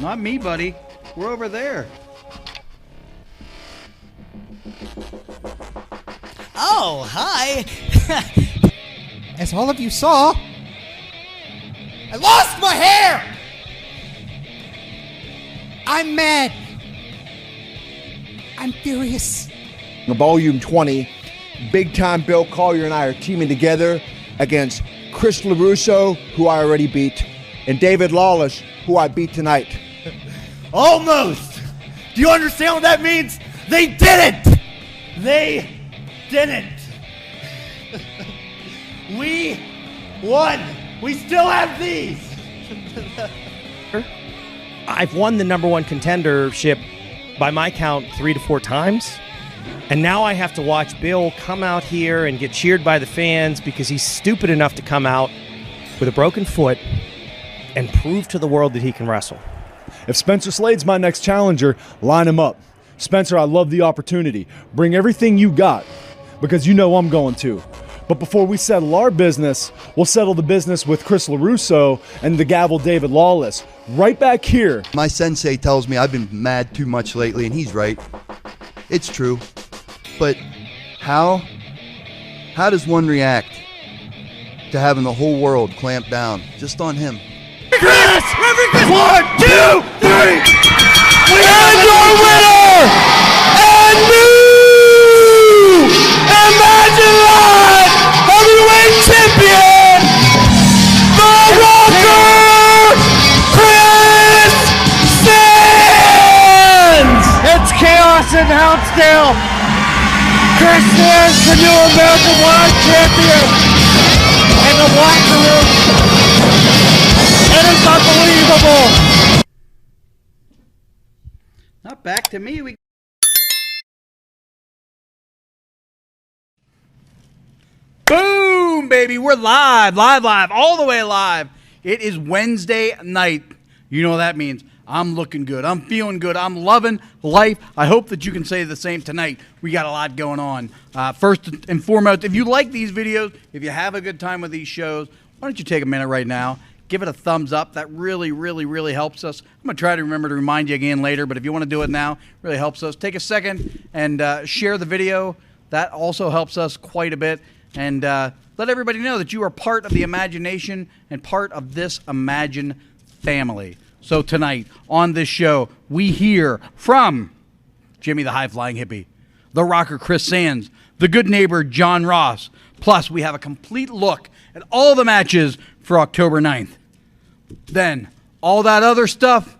Not me, buddy. We're over there. Oh, hi. As all of you saw, I lost my hair! I'm mad. I'm furious. Volume 20, Big Time Bill Collier and I are teaming together against Chris LaRusso, who I already beat, and David Lawless, who I beat tonight. Almost! Do you understand what that means? They didn't! They didn't! We won! We still have these! I've won the number one contendership by my count 3 to 4 times. And now I have to watch Bill come out here and get cheered by the fans because he's stupid enough to come out with a broken foot and prove to the world that he can wrestle. If Spencer Slade's my next challenger, line him up. Spencer, I love the opportunity. Bring everything you got, because you know I'm going to. But before we settle our business, we'll settle the business with Chris LaRusso and the gavel David Lawless. Right back here. My sensei tells me I've been mad too much lately, and he's right. It's true. But how does one react to having the whole world clamp down just on him? Chris! 1, 2, 3! We have your winner! And new Imagine Live Heavyweight Champion, The Rocker, Chris Sands! It's chaos in Houndsdale! Chris Sands, the new American Wide Champion in the locker room. It is unbelievable. Not back to me. Boom, baby. We're live, all the way live. It is Wednesday night. You know what that means. I'm looking good. I'm feeling good. I'm loving life. I hope that you can say the same tonight. We got a lot going on. First and foremost, if you like these videos, if you have a good time with these shows, why don't you take a minute right now, give it a thumbs up. That really, really, really helps us. I'm going to try to remember to remind you again later, but if you want to do it now, it really helps us. Take a second and share the video. That also helps us quite a bit. And let everybody know that you are part of the imagination and part of this Imagine family. So tonight on this show, we hear from Jimmy the High-Flying Hippie, the Rocker Chris Sands, the Good Neighbor John Ross. Plus, we have a complete look at all the matches for October 9th. Then, all that other stuff,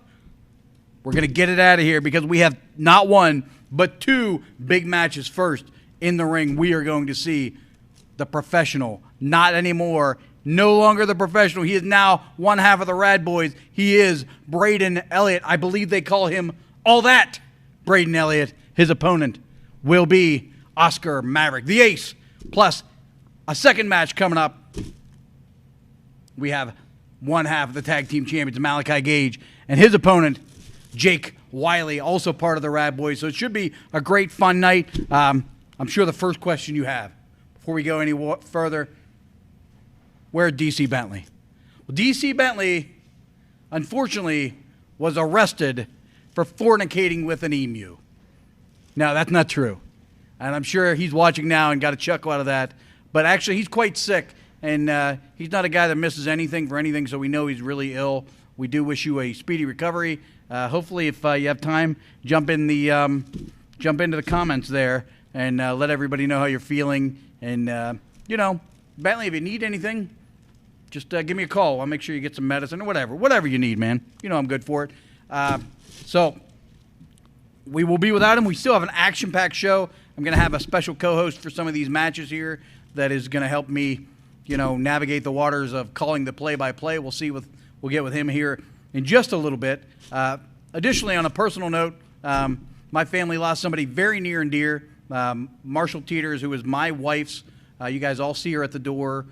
we're going to get it out of here because we have not one, but 2 big matches. First, in the ring, we are going to see the professional, not anymore, no longer the professional. He is now one half of the Rad Boys. He is Braden Elliott. I believe they call him All That. Braden Elliott, his opponent, will be Oscar Maverick, the Ace. Plus, a second match coming up. We have one half of the tag team champions, Malachi Gage, and his opponent, Jake Wiley, also part of the Rad Boys. So it should be a great, fun night. I'm sure the first question you have, before we go any further, where's DC Bentley? Well, DC Bentley, unfortunately, was arrested for fornicating with an emu. Now, that's not true. And I'm sure he's watching now and got a chuckle out of that. But actually, he's quite sick. And he's not a guy that misses anything for anything, so we know he's really ill. We do wish you a speedy recovery. Hopefully, if you have time, jump into the comments there and let everybody know how you're feeling. And, Bentley, if you need anything, just give me a call. I'll make sure you get some medicine or whatever you need, man. You know I'm good for it. So we will be without him. We still have an action-packed show. I'm going to have a special co-host for some of these matches here that is going to help me, navigate the waters of calling the play-by-play. We'll see we'll get with him here in just a little bit. Additionally, on a personal note, my family lost somebody very near and dear. Marshall Teeters, who is my wife's. You guys all see her at the door.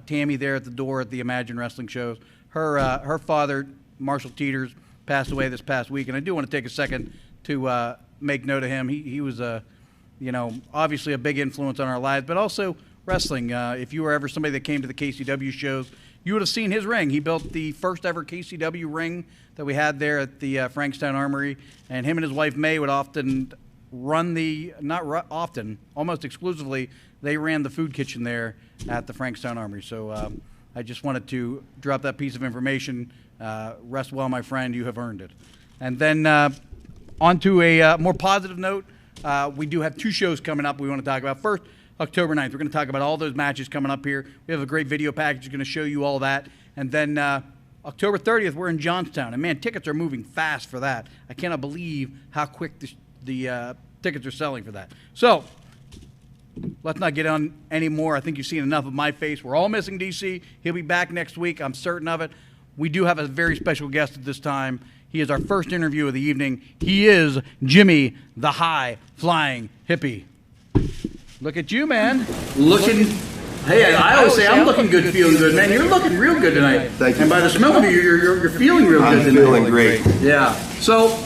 Tammy there at the door at the Imagine Wrestling shows. Her father, Marshall Teeters, passed away this past week, and I do want to take a second to make note of him. He was obviously a big influence on our lives, but also wrestling. If you were ever somebody that came to the KCW shows, you would have seen his ring. He built the first ever KCW ring that we had there at the Frankstown Armory, and him and his wife May would often run almost exclusively, they ran the food kitchen there at the Frankstown Armory. So I just wanted to drop that piece of information. Rest well, my friend, you have earned it. And then on to a more positive note, we do have 2 shows coming up we want to talk about. First, October 9th, we're going to talk about all those matches coming up here. We have a great video package going to show you all that. And then October 30th, we're in Johnstown. And, man, tickets are moving fast for that. I cannot believe how quick the tickets are selling for that. So let's not get on anymore. I think you've seen enough of my face. We're all missing DC. He'll be back next week. I'm certain of it. We do have a very special guest at this time. He is our first interview of the evening. He is Jimmy, the High Flying Hippie. Look at you, man. Hey, I always say I'm looking good, feeling good, man. You're looking real good tonight. Thank you. And by the smell of you, you're feeling real good tonight. I'm feeling great. Yeah. So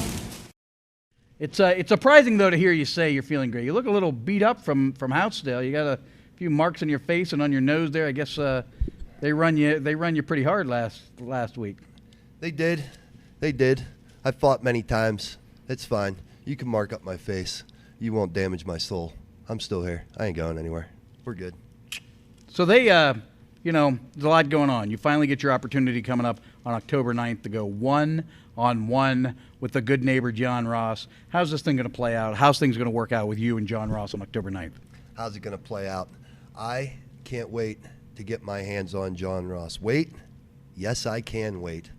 it's surprising though to hear you say you're feeling great. You look a little beat up from Housedale. You got a few marks on your face and on your nose there. I guess they run you pretty hard last week. They did. I fought many times. It's fine. You can mark up my face. You won't damage my soul. I'm still here. I ain't going anywhere. We're good. So they, there's a lot going on. You finally get your opportunity coming up on October 9th to go 1-on-1 with the good neighbor John Ross. How's this thing going to play out? How's things going to work out with you and John Ross on October 9th? How's it going to play out? I can't wait to get my hands on John Ross. Wait? Yes, I can wait.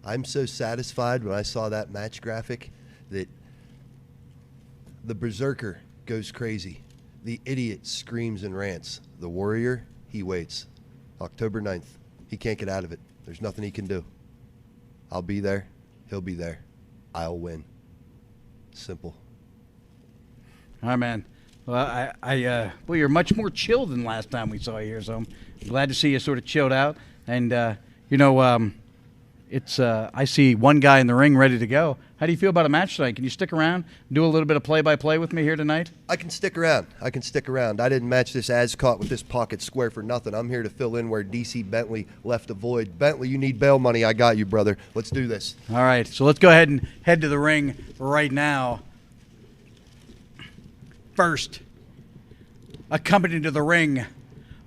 I'm so satisfied when I saw that match graphic that the Berserker goes crazy. The Idiot screams and rants. The Warrior, he waits. October 9th. He can't get out of it. There's nothing he can do. I'll be there. He'll be there. I'll win. Simple. All right, man. Well, well, you're much more chilled than last time we saw you here, so I'm glad to see you sort of chilled out. And, I see one guy in the ring ready to go. How do you feel about a match tonight? Can you stick around, do a little bit of play-by-play with me here tonight? I can stick around. I didn't match this Ascot with this pocket square for nothing. I'm here to fill in where DC Bentley left a void. Bentley, you need bail money. I got you, brother. Let's do this. All right, so let's go ahead and head to the ring right now. First, accompanied to the ring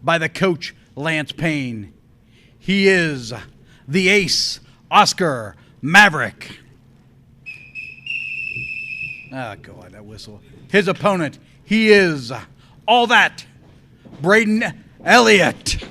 by the coach, Lance Payne. He is the ace, Oscar Maverick. Oh, God, that whistle. His opponent, he is all that, Braden Elliott.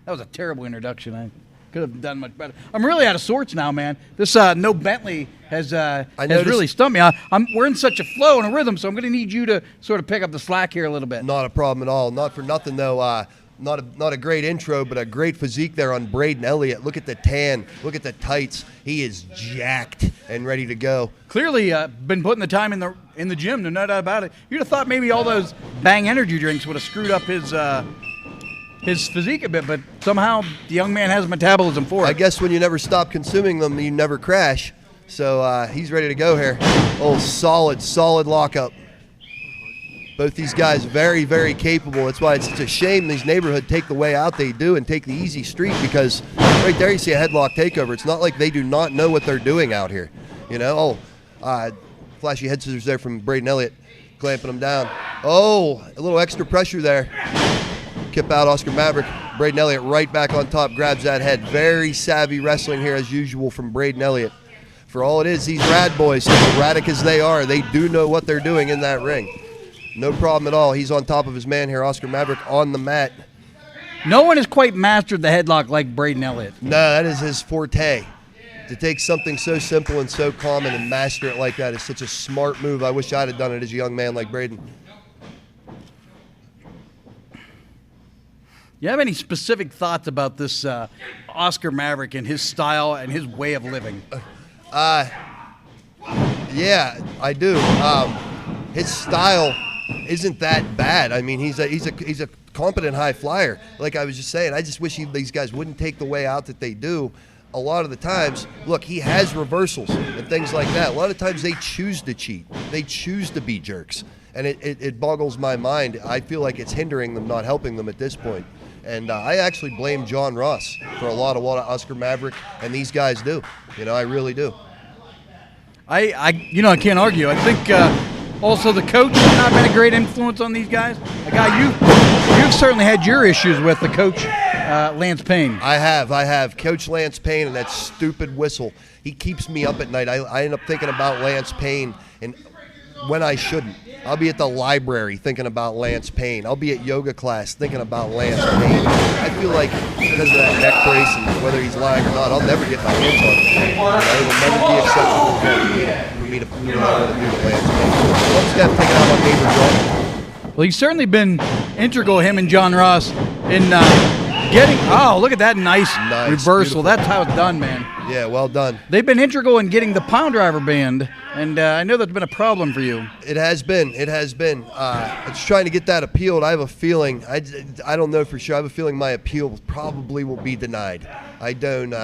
That was a terrible introduction. I could have done much better. I'm really out of sorts now, man. This no Bentley has really stumped me. We're in such a flow and a rhythm, so I'm going to need you to sort of pick up the slack here a little bit. Not a problem at all. Not for nothing, though. Not a great intro, but a great physique there on Braden Elliott. Look at the tan. Look at the tights. He is jacked and ready to go. Clearly been putting the time in the gym, no doubt about it. You'd have thought maybe all those Bang energy drinks would have screwed up his physique a bit, but somehow the young man has metabolism for it. I guess when you never stop consuming them, you never crash. So he's ready to go here. Oh, solid lockup. Both these guys very, very capable. That's why it's such a shame these neighborhood take the way out they do and take the easy street, because right there you see a headlock takeover. It's not like they do not know what they're doing out here. Flashy head scissors there from Braden Elliott, clamping them down. Oh, a little extra pressure there. Kip out Oscar Maverick. Braden Elliott right back on top, grabs that head. Very savvy wrestling here as usual from Braden Elliott. For all it is, these rad boys, as erratic as they are, they do know what they're doing in that ring. No problem at all. He's on top of his man here, Oscar Maverick, on the mat. No one has quite mastered the headlock like Braden Elliott. No, that is his forte. To take something so simple and so common and master it like that is such a smart move. I wish I'd have done it as a young man like Braden. You have any specific thoughts about this Oscar Maverick and his style and his way of living? Yeah, I do. His style isn't that bad. I mean, he's a competent high flyer. Like I was just saying, I just wish these guys wouldn't take the way out that they do. A lot of the times, look, he has reversals and things like that. A lot of times they choose to cheat. They choose to be jerks. And it boggles my mind. I feel like it's hindering them, not helping them at this point. And I actually blame John Ross for a lot of what Oscar Maverick and these guys do. I really do. I can't argue. I think also the coach has not been a great influence on these guys. A guy you've certainly had your issues with, the coach, Lance Payne. I have. Coach Lance Payne and that stupid whistle. He keeps me up at night. I end up thinking about Lance Payne and when I shouldn't. I'll be at the library thinking about Lance Payne. I'll be at yoga class thinking about Lance Payne. I feel like because of that neck brace and whether he's lying or not, I'll never get my hands on him. It will never be acceptable for me to do what I do to Lance Payne. I'll just have to take it out on neighbor John. Well, he's certainly been integral, him and John Ross, in getting. Oh, look at that nice reversal. Beautiful. That's how it's done, man. Yeah, well done. They've been integral in getting the pound driver banned, and I know that's been a problem for you. It has been. It's trying to get that appealed. I have a feeling. I don't know for sure. I have a feeling my appeal probably will be denied. I don't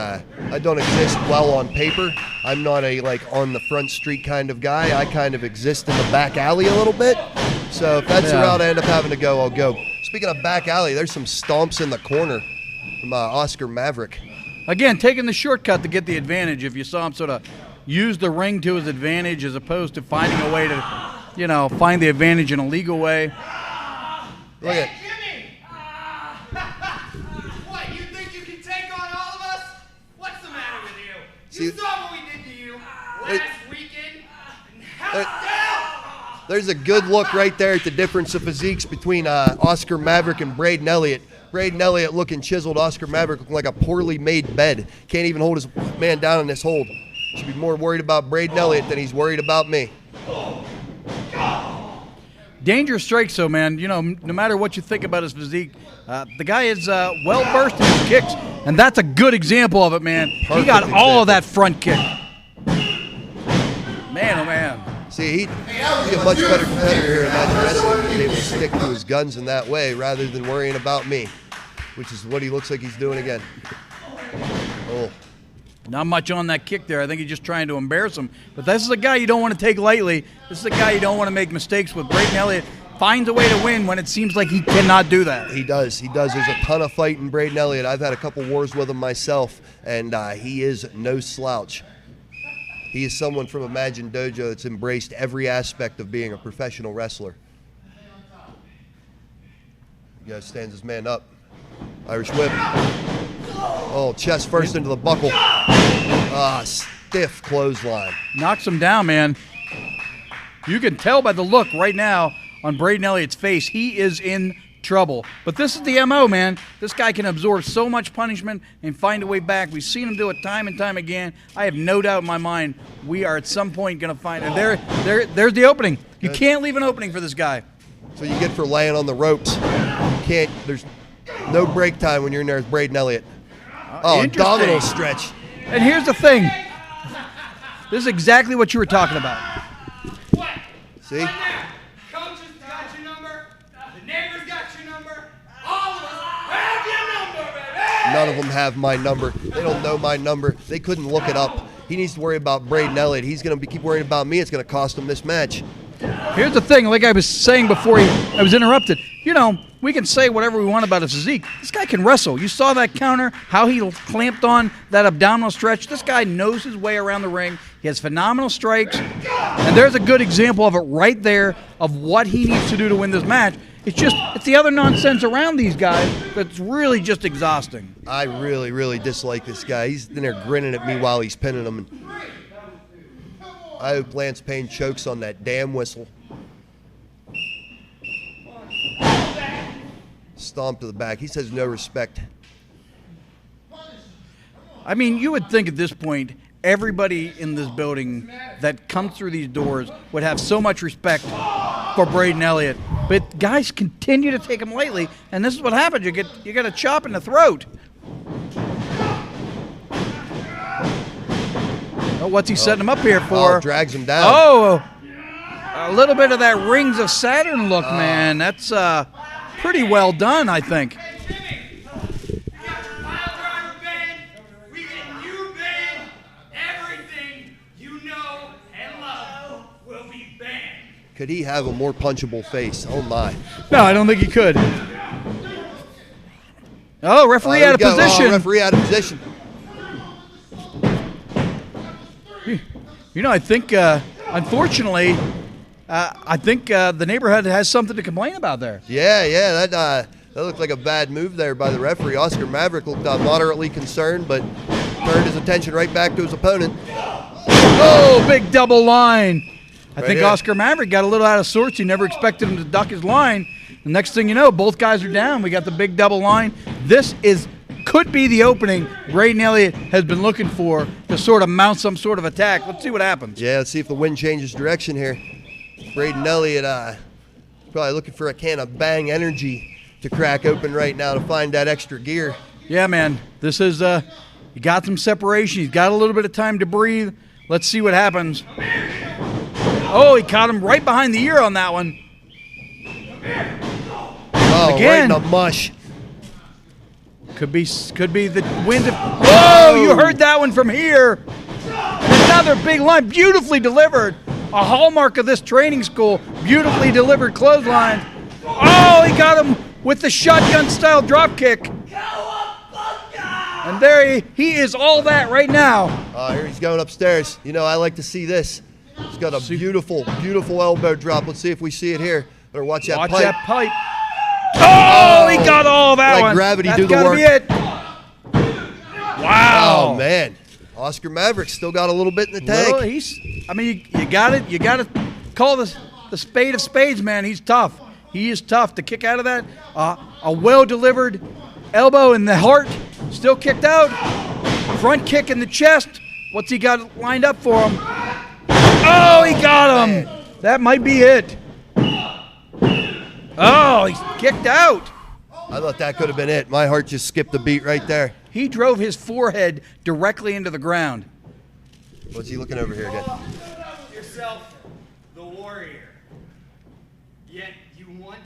exist well on paper. I'm not a on the front street kind of guy. I kind of exist in the back alley a little bit. So if that's the route I end up having to go, I'll go. Speaking of back alley, there's some stomps in the corner from Oscar Maverick. Again, taking the shortcut to get the advantage. If you saw him sort of use the ring to his advantage as opposed to finding a way to, find the advantage in a legal way. Look at Jimmy! What, you think you can take on all of us? What's the matter with you? You saw what we did to you last weekend. There's a good look right there at the difference of physiques between Oscar Maverick and Braden Elliott. Braden Elliott looking chiseled. Oscar Maverick looking like a poorly made bed. Can't even hold his man down in this hold. Should be more worried about Braden Elliott than he's worried about me. Dangerous strikes, though, man. No matter what you think about his physique, the guy is well versed in his kicks, and that's a good example of it, man. He got all of that front kick. Man, oh man. See, he'd be a much better competitor here in that wrestling. He's able to stick to his guns in that way rather than worrying about me, which is what he looks like he's doing again. Oh. Not much on that kick there. I think he's just trying to embarrass him. But this is a guy you don't want to take lightly. This is a guy you don't want to make mistakes with. Braden Elliott finds a way to win when it seems like he cannot do that. He does. There's a ton of fight in Braden Elliott. I've had a couple wars with him myself, and he is no slouch. He is someone from Imagine Dojo that's embraced every aspect of being a professional wrestler. Stands his man up. Irish whip. Oh, chest first into the buckle. Stiff clothesline. Knocks him down, man. You can tell by the look right now on Braden Elliott's face. He is in trouble. But this is the MO, man. This guy can absorb so much punishment and find a way back. We've seen him do it time and time again. I have no doubt in my mind we are at some point going to find it. There's the opening. You can't leave an opening for this guy. So you get for laying on the ropes. There's no break time when you're in there with Braden Elliott. Abdominal stretch. And here's the thing. This is exactly what you were talking about. What? See? Coaches got your number. The neighbors got your number. All of us have your number, baby! None of them have my number. They don't know my number. They couldn't look it up. He needs to worry about Braden Elliott. He's going to keep worrying about me. It's going to cost him this match. Here's the thing, like I was saying before I was interrupted. We can say whatever we want about his physique. This guy can wrestle. You saw that counter, how he clamped on that abdominal stretch. This guy knows his way around the ring. He has phenomenal strikes. And there's a good example of it right there of what he needs to do to win this match. It's the other nonsense around these guys that's really just exhausting. I really, really dislike this guy. He's in there grinning at me while he's pinning him. I hope Lance Payne chokes on that damn whistle. Stomp to the back. He says no respect. I mean, you would think at this point, everybody in this building that comes through these doors would have so much respect for Braden Elliott. But guys continue to take him lightly, and this is what happens. You get a chop in the throat. Oh, what's he setting him up here for? Drags him down. Oh, a little bit of that Rings of Saturn look, man. That's pretty well done, I think. Hey, Jimmy, you got your pile driver banned. We get you banned. Everything you know and love will be banned. Could he have a more punchable face? Oh, my. No, I don't think he could. Oh, referee out of position. Oh, referee out of position. You know, I think, unfortunately, I think the neighborhood has something to complain about there. Yeah, that looked like a bad move there by the referee. Oscar Maverick looked moderately concerned, but turned his attention right back to his opponent. Oh, big double line. I think here. Oscar Maverick got a little out of sorts. He never expected him to duck his line. The next thing you know, both guys are down. We got the big double line. This could be the opening Braden Elliott has been looking for to sort of mount some sort of attack. Let's see what happens. Yeah, let's see if the wind changes direction here. Braden Elliott probably looking for a can of Bang Energy to crack open right now to find that extra gear. Yeah, man. This is, he got some separation. He's got a little bit of time to breathe. Let's see what happens. Oh, he caught him right behind the ear on that one. Oh, Again. right in the mush. Could be the wind. Whoa, you heard that one from here. Another big line, beautifully delivered. A hallmark of this training school, beautifully delivered clothesline. Oh, he got him with the shotgun-style drop kick. And there he is all that right now. Here he's going upstairs. You know, I like to see this. He's got a beautiful, beautiful elbow drop. Let's see if we see it here. Better watch that pipe. Watch that pipe. Oh, he got all that Let one. gravity That's do the gotta work. be it. Wow. Oh, man. Oscar Maverick still got a little bit in the tank. Well, you got it. You got to call the spade of spades, man. He's tough. He is tough to kick out of that. A well-delivered elbow in the heart, still kicked out. Front kick in the chest. What's he got lined up for him? Oh, he got him. That might be it. Oh, he's kicked out. I thought that could have been it. My heart just skipped a beat right there. He drove his forehead directly into the ground. What's he looking over here again? Yourself, the warrior. Yet you want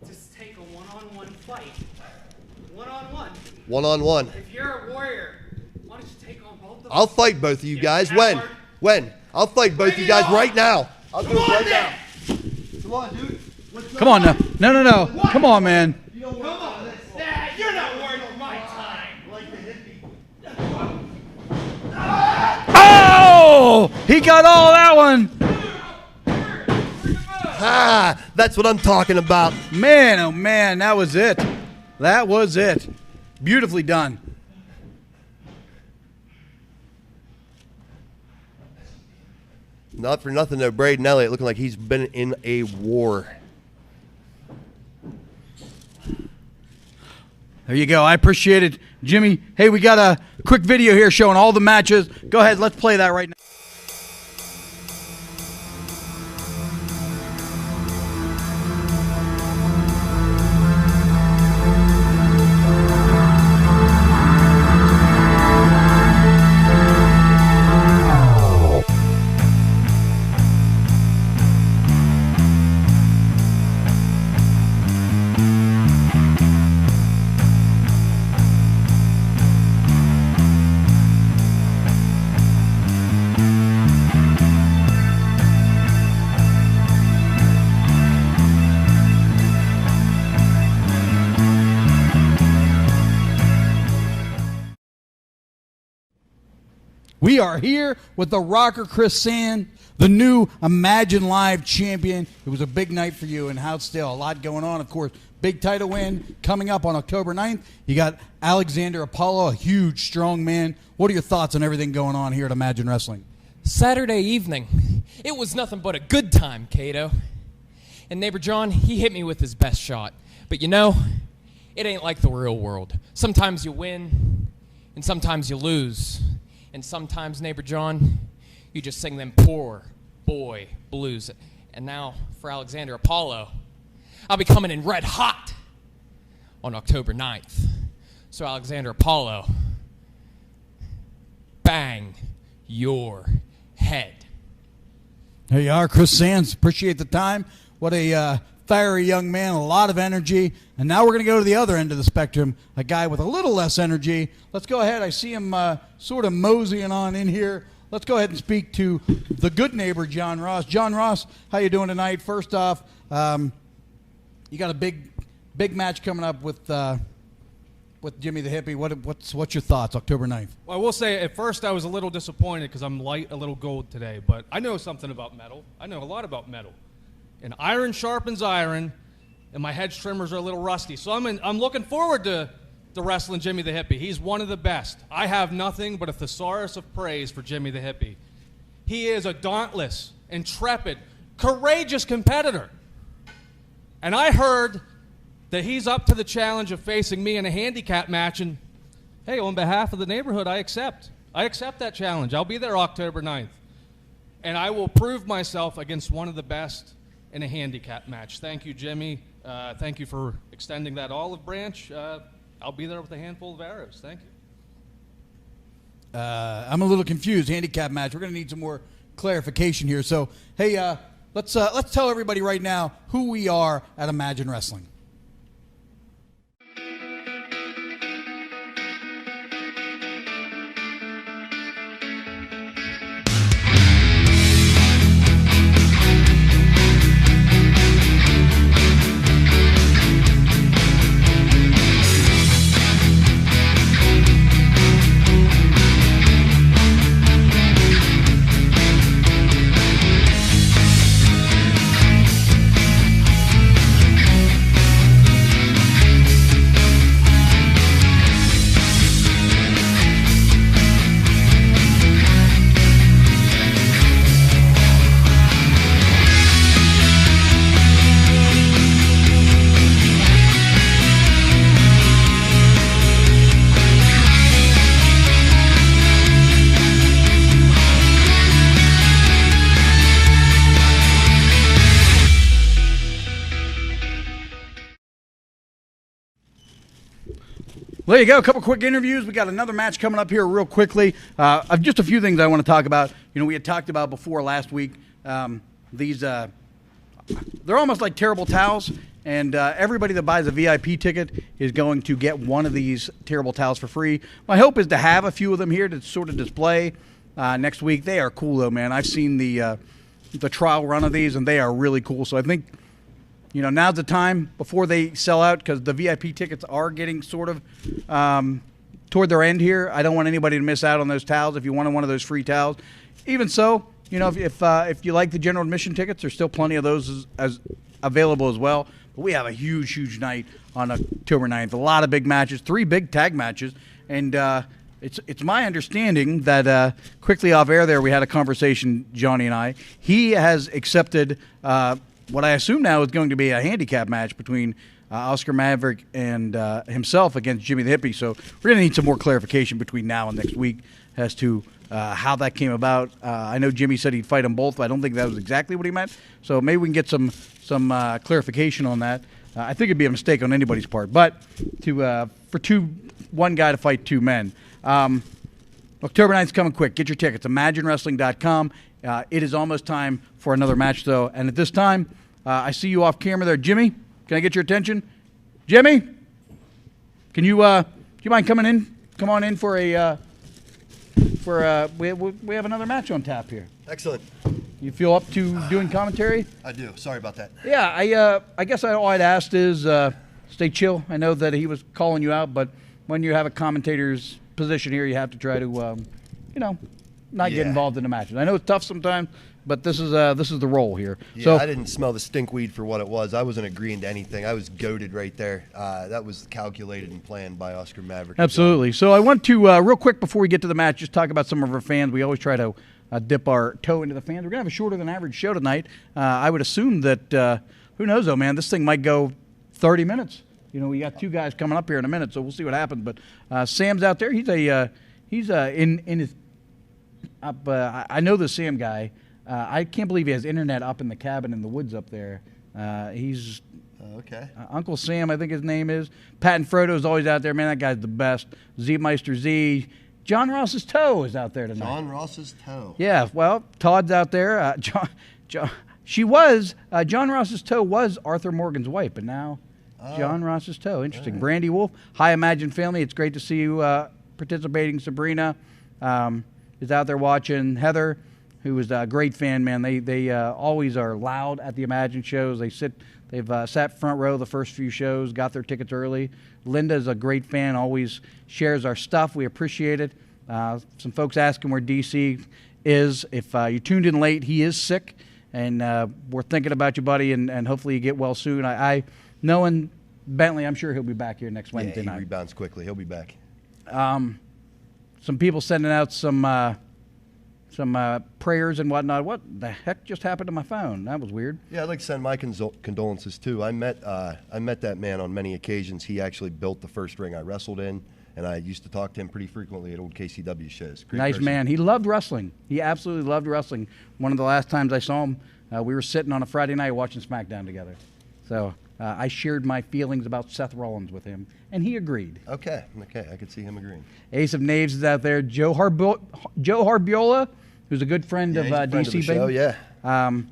to take a one-on-one fight. One-on-one. One-on-one. If you're a warrior, why don't you take on both of us? I'll fight both of you guys. When? When? I'll fight both of you guys right now. I'll do it right now. Come on, dude. Come on now. No. Come on, man. Come on. You're not worth my time. Oh! He got all that one. That's what I'm talking about. Man, oh man, that was it. That was it. Beautifully done. Not for nothing though, Braden Elliott looking like he's been in a war. There you go. I appreciate it, Jimmy. Hey, we got a quick video here showing all the matches. Go ahead, let's play that right now. We are here with the rocker Chris Sand, the new Imagine Live champion. It was a big night for you in Houtzdale. A lot going on, of course. Big title win coming up on October 9th. You got Alexander Apollo, a huge, strong man. What are your thoughts on everything going on here at Imagine Wrestling? Saturday evening. It was nothing but a good time, Cato. And neighbor John, he hit me with his best shot. But you know, it ain't like the real world. Sometimes you win, and sometimes you lose. And sometimes, neighbor John, you just sing them poor boy blues. And now, for Alexander Apollo, I'll be coming in red hot on October 9th. So Alexander Apollo, bang your head. There you are, Chris Sands. Appreciate the time. What a fiery young man, a lot of energy. And now we're going to go to the other end of the spectrum, a guy with a little less energy. Let's go ahead. I see him sort of moseying on in here. Let's go ahead and speak to the good neighbor, John Ross. John Ross, how you doing tonight? First off, you got a big match coming up with with Jimmy the Hippie. What's your thoughts? October 9th. Well, I will say at first I was a little disappointed because I'm light a little gold today, but I know something about metal. I know a lot about metal. And iron sharpens iron, and my hedge trimmers are a little rusty. So I'm looking forward to wrestling Jimmy the Hippie. He's one of the best. I have nothing but a thesaurus of praise for Jimmy the Hippie. He is a dauntless, intrepid, courageous competitor. And I heard that he's up to the challenge of facing me in a handicap match, and hey, on behalf of the neighborhood, I accept that challenge. I'll be there October 9th, and I will prove myself against one of the best in a handicap match. Thank you, Jimmy. Thank you for extending that olive branch. I'll be there with a handful of arrows. Thank you. I'm a little confused. Handicap match. We're going to need some more clarification here. So, hey, let's tell everybody right now who we are at Imagine Wrestling. There you go. A couple quick interviews. We got another match coming up here real quickly. Just a few things I want to talk about. You know, we had talked about before last week. They're almost like terrible towels, and everybody that buys a VIP ticket is going to get one of these terrible towels for free. My hope is to have a few of them here to sort of display next week. They are cool, though, man. I've seen the trial run of these, and they are really cool. So I think, you know, now's the time before they sell out, because the VIP tickets are getting sort of toward their end here. I don't want anybody to miss out on those towels if you wanted one of those free towels. Even so, you know, if you like the general admission tickets, there's still plenty of those as available as well. But we have a huge night on October 9th. A lot of big matches, 3 big tag matches. And it's my understanding that quickly off air there we had a conversation, Johnny and I. He has accepted what I assume now is going to be a handicap match between Oscar Maverick and himself against Jimmy the Hippie. So we're going to need some more clarification between now and next week as to how that came about. I know Jimmy said he'd fight them both, but I don't think that was exactly what he meant. So maybe we can get some clarification on that. I think it'd be a mistake on anybody's part. But for one guy to fight 2 men. October 9th is coming quick. Get your tickets. ImagineWrestling.com. It is almost time for another match, though. And at this time, I see you off camera there. Jimmy, can I get your attention? Jimmy, can you do you mind coming in? Come on in for we have another match on tap here. Excellent. You feel up to doing commentary? I do. Sorry about that. Yeah, I guess all I'd asked is stay chill. I know that he was calling you out, but when you have a commentator's position here, you have to try to, not get involved in the matches. I know it's tough sometimes, but this is the role here. Yeah, so I didn't smell the stinkweed for what it was. I wasn't agreeing to anything. I was goaded right there. That was calculated and planned by Oscar Maverick. Absolutely. So I want to, real quick before we get to the match, just talk about some of our fans. We always try to dip our toe into the fans. We're going to have a shorter than average show tonight. I would assume that, who knows, though, man, this thing might go 30 minutes. You know, we got 2 guys coming up here in a minute, so we'll see what happens. But Sam's out there. He's in his I know the Sam guy. I can't believe he has internet up in the cabin in the woods up there. He's okay. Uncle Sam, I think his name is. Pat and Frodo's always out there. Man, that guy's the best. Z Meister Z. John Ross's toe is out there tonight. John Ross's toe. Yeah, well, Todd's out there. John Ross's toe was Arthur Morgan's wife, but now John Ross's toe. Interesting. Right. Brandy Wolf. Hi, Imagine family. It's great to see you participating. Sabrina is out there watching. Heather, who is a great fan, man. They always are loud at the Imagine shows. They sit They've sat front row the first few shows, got their tickets early. Linda's a great fan, always shares our stuff. We appreciate it. Some folks asking where DC is. If you tuned in late, he is sick, and we're thinking about you, buddy, and hopefully you get well soon. I knowing Bentley, I'm sure he'll be back here next Wednesday night. He rebounds quickly. He'll be back. Some people sending out some prayers and whatnot. What the heck just happened to my phone? That was weird. Yeah, I'd like to send my condolences too. I met that man on many occasions. He actually built the first ring I wrestled in, and I used to talk to him pretty frequently at old KCW shows. Great Nice person. man. He loved wrestling. He absolutely loved wrestling. One of the last times I saw him, we were sitting on a Friday night watching SmackDown together. So I shared my feelings about Seth Rollins with him, and he agreed. Okay, I could see him agreeing. Ace of Knaves is out there. Joe Harbiola, who's a good friend of he's a friend DC. of the show, yeah.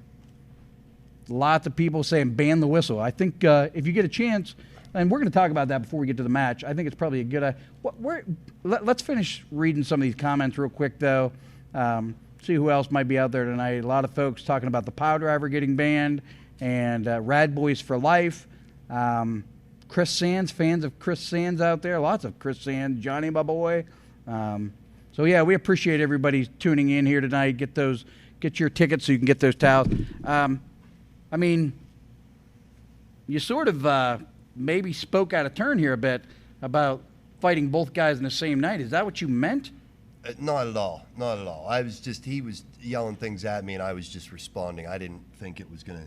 Lots of people saying ban the whistle. I think if you get a chance, and we're going to talk about that before we get to the match, I think it's probably a good let's finish reading some of these comments real quick, though. See who else might be out there tonight. A lot of folks talking about the Power Driver getting banned and Rad Boys for Life. Chris Sands, fans of Chris Sands out there. Lots of Chris Sands. Johnny, my boy. So, yeah, we appreciate everybody tuning in here tonight. Get your tickets so you can get those towels. I mean, you sort of maybe spoke out of turn here a bit about fighting both guys in the same night. Is that what you meant? Not at all. Not at all. He was yelling things at me, and I was just responding. I didn't think it was going to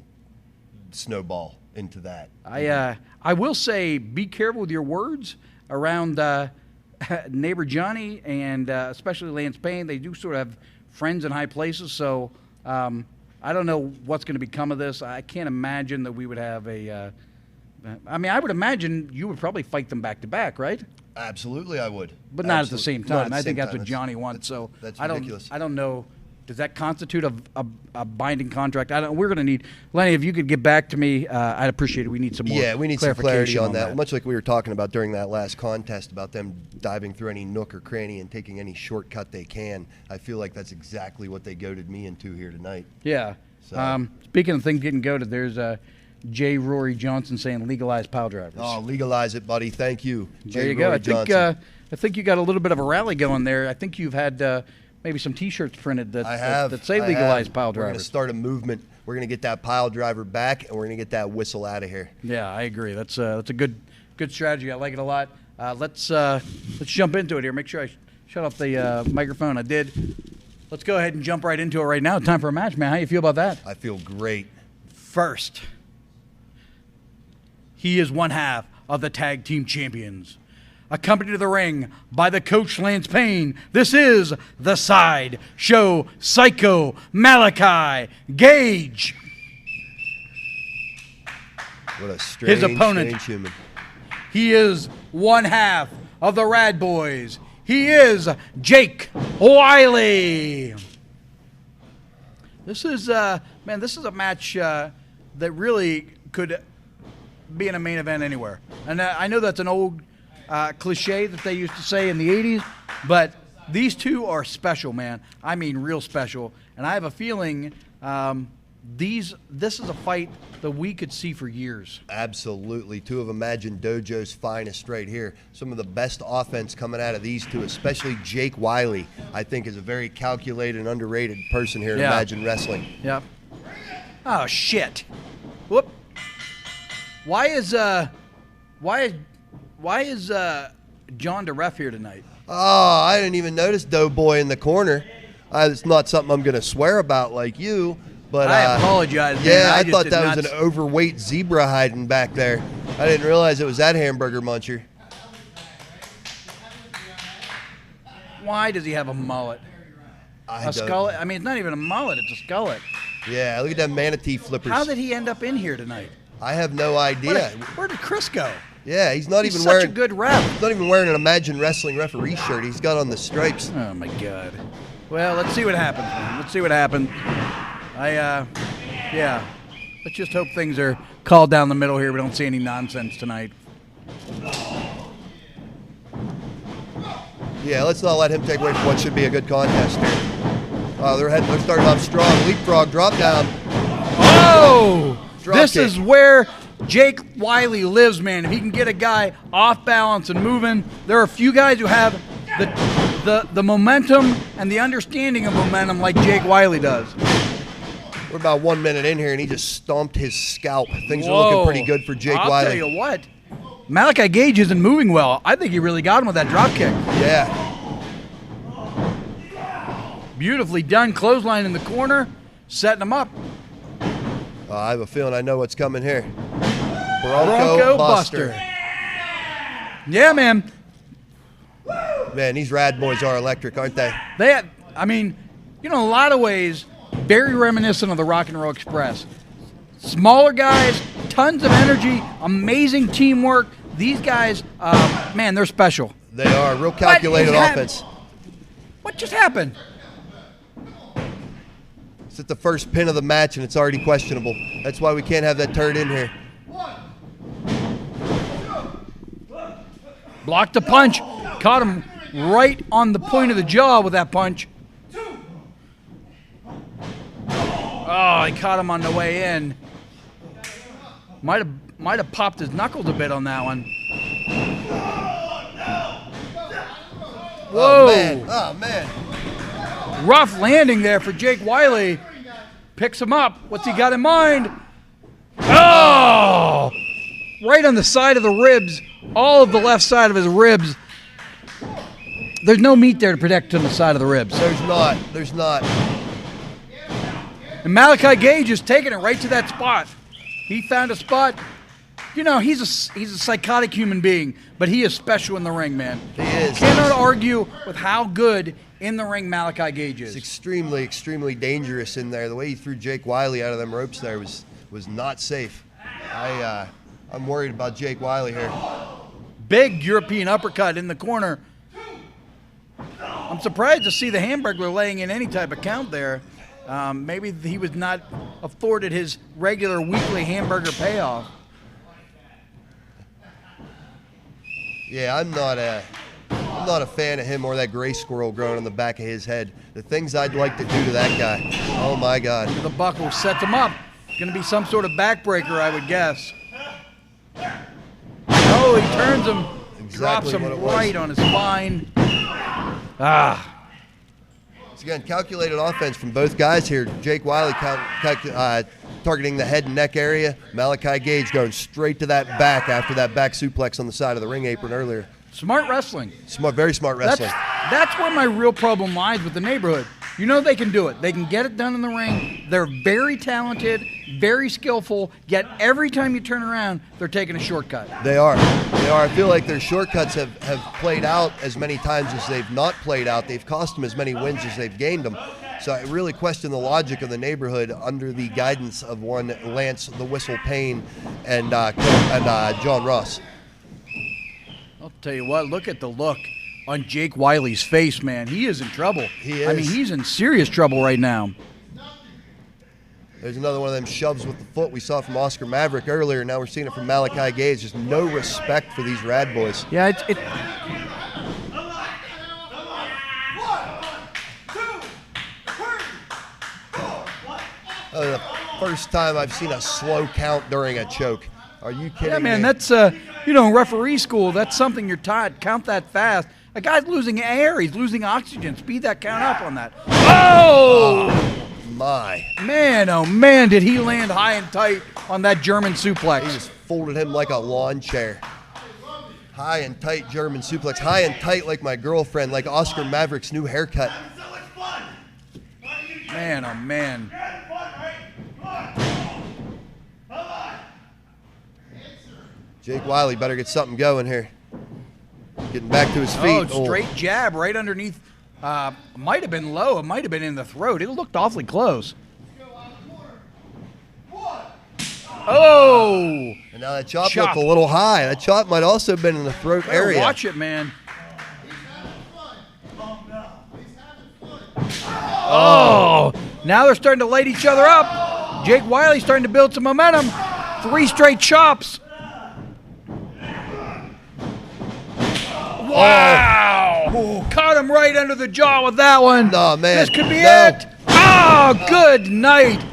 snowball into that. I will say, be careful with your words around neighbor Johnny and especially Lance Payne. They do sort of have friends in high places, so I don't know what's going to become of this. I can't imagine that we would have I would imagine you would probably fight them back to back, right? Absolutely, I would. But not at the same time. I think that's what Johnny wants. So that's ridiculous. I don't know. Does that constitute a binding contract? We're going to need Lenny. If you could get back to me, I'd appreciate it. We need some more. Yeah, we need some clarity on that. Much like we were talking about during that last contest about them diving through any nook or cranny and taking any shortcut they can. I feel like that's exactly what they goaded me into here tonight. Yeah. So. Speaking of things getting goaded, there's J. Rory Johnson saying legalize pile drivers. Oh, legalize it, buddy. Thank you. There you go. I think you got a little bit of a rally going there. I think you've had maybe some T-shirts printed that say legalize pile drivers. We're going to start a movement. We're going to get that pile driver back, and we're going to get that whistle out of here. Yeah, I agree. That's a good strategy. I like it a lot. Let's jump into it here. Make sure I shut off the microphone. I did. Let's go ahead and jump right into it right now. Time for a match, man. How you feel about that? I feel great. First, he is one half of the tag team champions. Accompanied to the ring by the coach Lance Payne, this is the Side Show Psycho Malachi Gage. What a strange, his opponent. Strange human. He is one half of the Rad Boys. He is Jake Wiley. This is a match that really could be in a main event anywhere. And I know that's an old cliche that they used to say in the 80s, but these two are special, man. I mean, real special. And I have a feeling this is a fight that we could see for years. Absolutely. Two of Imagine Dojo's finest right here. Some of the best offense coming out of these two, especially Jake Wiley, I think is a very calculated and underrated person here in Imagine Wrestling. Yep. Oh, shit. Whoop. Why is John DeRef here tonight? Oh, I didn't even notice Doughboy in the corner. It's not something I'm going to swear about like you, but I apologize. Yeah, man. I thought that was an overweight zebra hiding back there. I didn't realize it was that hamburger muncher. Why does he have a mullet? A skullet? I mean, it's not even a mullet. It's a skullet. Yeah, look at that manatee flippers. How did he end up in here tonight? I have no idea. Where did Chris go? Yeah, he's not even such wearing a good rep. He's not even wearing an Imagine Wrestling referee shirt. He's got on the stripes. Oh my God. Well, let's see what happens, man. Let's see what happens. Yeah. Let's just hope things are called down the middle here. We don't see any nonsense tonight. Yeah, let's not let him take away from what should be a good contest here. They're starting off strong. Leapfrog, drop down. Oh! This is where Jake Wiley lives, man. If he can get a guy off balance and moving, there are a few guys who have the momentum and the understanding of momentum like Jake Wiley does. We're about 1 minute in here, and he just stomped his scalp. Things are looking pretty good for Jake Wiley. I'll tell you what. Malachi Gage isn't moving well. I think he really got him with that drop kick. Yeah. Beautifully done. Clothesline in the corner, setting him up. I have a feeling I know what's coming here. Bronco Buster. Yeah, man. Man, these rad boys are electric, aren't they? I mean, in a lot of ways, very reminiscent of the Rock and Roll Express. Smaller guys, tons of energy, amazing teamwork. These guys, man, they're special. They are. Real calculated offense. What just happened? It's at the first pin of the match, and it's already questionable. That's why we can't have that turd in here. Blocked the punch. Caught him right on the point of the jaw with that punch. Oh, he caught him on the way in. Might have popped his knuckles a bit on that one. Whoa. Oh, man. Oh, man. Rough landing there for Jake Wiley. Picks him up. What's he got in mind? Oh! Right on the side of the ribs. All of the left side of his ribs. There's no meat there to protect on the side of the ribs. There's not. There's not. And Malachi Gage is taking it right to that spot. He found a spot. He's a psychotic human being, but he is special in the ring, man. He is. Cannot argue with how good in the ring Malachi Gage is. It's extremely, extremely dangerous in there. The way he threw Jake Wiley out of them ropes there was not safe. I'm worried about Jake Wiley here. Big European uppercut in the corner. I'm surprised to see the Hamburglar laying in any type of count there. Maybe he was not afforded his regular weekly hamburger payoff. Yeah, I'm not a fan of him or that gray squirrel growing on the back of his head. The things I'd like to do to that guy. Oh my God. The buckle sets him up. Going to be some sort of backbreaker, I would guess. Oh, he turns him, drops him right on his spine. It's again calculated offense from both guys here. Jake Wiley targeting the head and neck area. Malachi Gage going straight to that back after that back suplex on the side of the ring apron earlier. Smart wrestling. Very smart wrestling. That's where my real problem lies with the neighborhood. They can do it. They can get it done in the ring. They're very talented, very skillful, yet every time you turn around, they're taking a shortcut. They are. I feel like their shortcuts have played out as many times as they've not played out. They've cost them as many wins as they've gained them. So I really question the logic of the neighborhood under the guidance of one Lance the Whistle Payne and John Ross. I'll tell you what, look at the look on Jake Wiley's face, man. He is in trouble. He is. I mean, he's in serious trouble right now. There's another one of them shoves with the foot we saw from Oscar Maverick earlier. Now we're seeing it from Malachi Gage. Just no respect for these rad boys. Yeah, The first time I've seen a slow count during a choke. Are you kidding me? Yeah, man, that's, referee school, that's something you're taught. Count that fast. A guy's losing air. He's losing oxygen. Speed that count up on that. Oh! My. Man, oh, man, did he land high and tight on that German suplex. He just folded him like a lawn chair. High and tight German suplex. High and tight like my girlfriend, like Oscar Maverick's new haircut. Man, oh, man. Jake Wiley better get something going here. Getting back to his feet. Oh, straight jab right underneath. Might have been low. It might have been in the throat. It looked awfully close. Oh! And now that chop looked a little high. That chop might also have been in the throat area. Watch it, man. Oh! Now they're starting to light each other up. Jake Wiley's starting to build some momentum. 3 straight chops. Wow! Oh. Caught him right under the jaw with that one. No, man. This could be it. Oh, good night.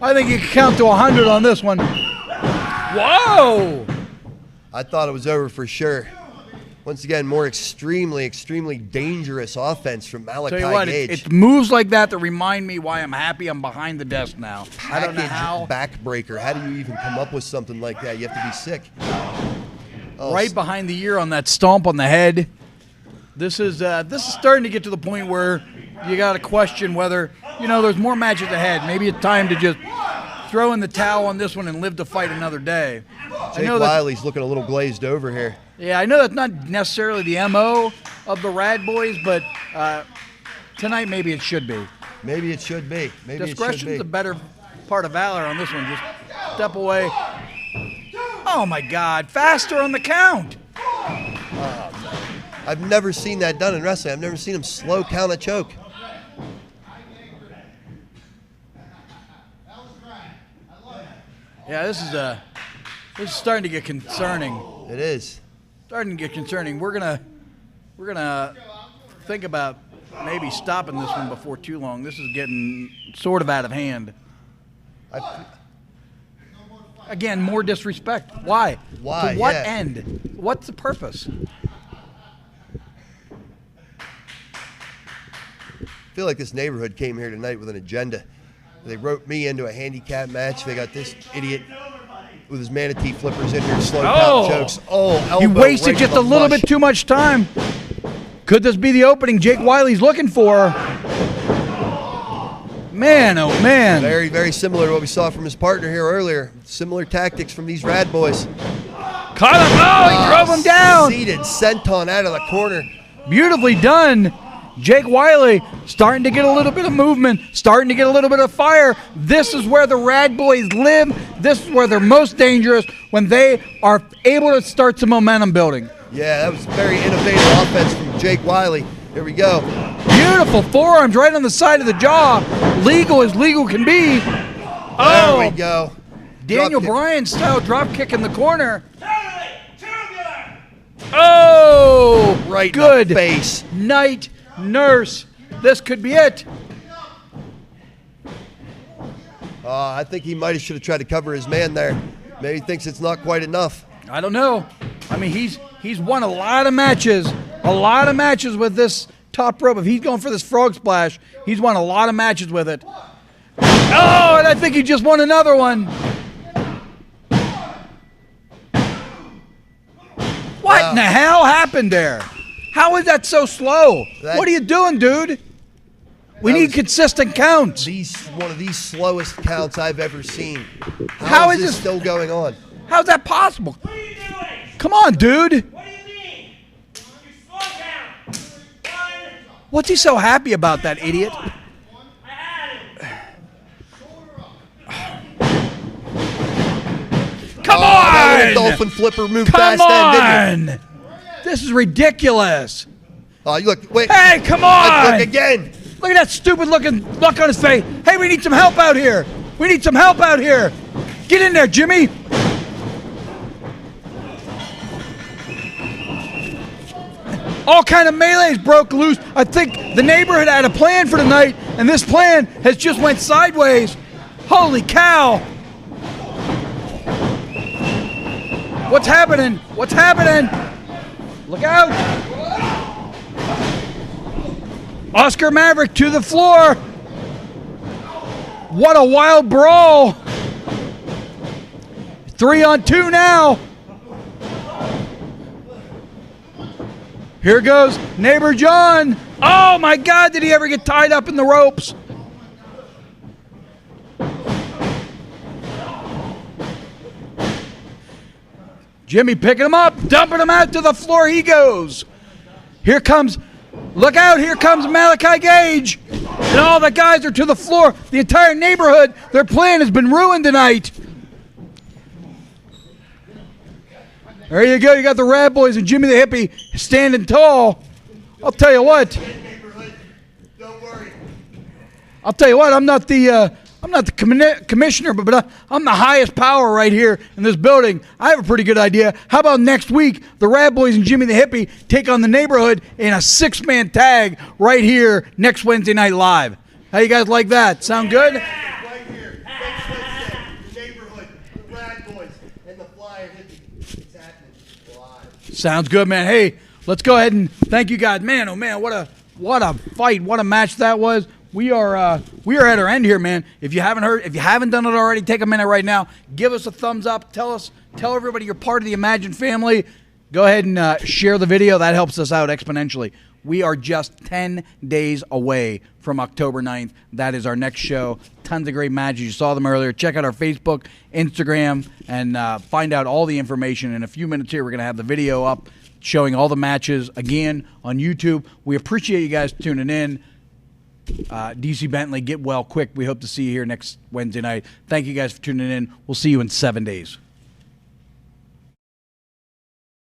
I think you can count to 100 on this one. Whoa! I thought it was over for sure. Once again, more extremely dangerous offense from Malachi Tell you what, Gage. it's moves like that that remind me why I'm happy I'm behind the desk now. I don't know how. Backbreaker. How do you even come up with something like that? You have to be sick. Oh, Right behind the ear on that stomp on the head. This is starting to get to the point where you got to question whether, there's more matches ahead. Maybe it's time to just throw in the towel on this one and live to fight another day. Jake Wiley's looking a little glazed over here. Yeah, I know that's not necessarily the MO of the Rad Boys, but tonight maybe it should be. Maybe it should be. Discretion's the better part of valor on this one. Just step away. Oh, my God. Faster on the count. I've never seen that done in wrestling. I've never seen him slow count a choke. Yeah, this is starting to get concerning. It is. Starting to get concerning. We're gonna think about maybe stopping this one before too long. This is getting sort of out of hand. Again, more disrespect. Why? Why? To what Yeah. end? What's the purpose? I feel like this neighborhood came here tonight with an agenda. They wrote me into a handicap match. They got this idiot with his manatee flippers in here, slow count chokes. Oh, elbow You wasted right just to a the little flush. bit too much time. Could this be the opening Jake Wiley's looking for? Man, oh man. Very, very similar to what we saw from his partner here earlier. Similar tactics from these Rad Boys. Caught him. Oh, he drove him down. Seated senton out of the corner. Beautifully done. Jake Wiley starting to get a little bit of movement, starting to get a little bit of fire. This is where the Rad Boys live. This is where they're most dangerous, when they are able to start some momentum building. Yeah, that was very innovative offense from Jake Wiley. Here we go. Beautiful forearms right on the side of the jaw. Legal as legal can be. There we go. Daniel Bryan style drop kick in the corner. Oh, right good in the face. Night nurse. This could be it. I think he might have should have tried to cover his man there. Maybe he thinks it's not quite enough. I don't know. I mean, he's won a lot of matches with this top rope. If he's going for this frog splash, he's won a lot of matches with it. Oh, and I think he just won another one. What in the hell happened there? How is that so slow? What are you doing, dude? We need consistent counts. One of these slowest counts I've ever seen. How is this this still going on? How's that possible? Come on, dude. What's he so happy about, that idiot? Come on! That little dolphin flipper moved Come fast end, didn't on! This is ridiculous. Oh, look, wait. Hey, come on! Look again. Look at that stupid looking look on his face. Hey, we need some help out here. We need some help out here. Get in there, Jimmy. All kind of melees broke loose. I think the neighborhood had a plan for tonight, and this plan has just went sideways. Holy cow. What's happening? What's happening? Look out. Oscar Maverick to the floor. What a wild brawl. 3-on-2 now. Here goes Neighbor John. Oh my God, did he ever get tied up in the ropes? Jimmy picking him up, dumping him out to the floor he goes. Here comes, look out, here comes Malachi Gage. And all the guys are to the floor. The entire neighborhood, their plan has been ruined tonight. There you go, you got the Rad Boys and Jimmy the Hippie standing tall. I'll tell you what. I'll tell you what, I'm not the commissioner, but I'm the highest power right here in this building. I have a pretty good idea. How about next week, the Rad Boys and Jimmy the Hippie take on the neighborhood in a 6-man tag right here next Wednesday night live. How you guys like that? Sound good? Right here, next Wednesday, the neighborhood, the Rad Boys, and the Sounds good, man. Hey, let's go ahead and thank you guys. Man, oh man, what a fight, what a match that was. We are at our end here, man. If you haven't done it already, take a minute right now. Give us a thumbs up. Tell everybody you're part of the Imagine family. Go ahead and share the video. That helps us out exponentially. We are just 10 days away from October 9th. That is our next show. Tons of great matches. You saw them earlier. Check out our Facebook, Instagram, and find out all the information. In a few minutes here, we're going to have the video up showing all the matches again on YouTube. We appreciate you guys tuning in. DC Bentley, get well quick. We hope to see you here next Wednesday night. Thank you guys for tuning in. We'll see you in 7 days.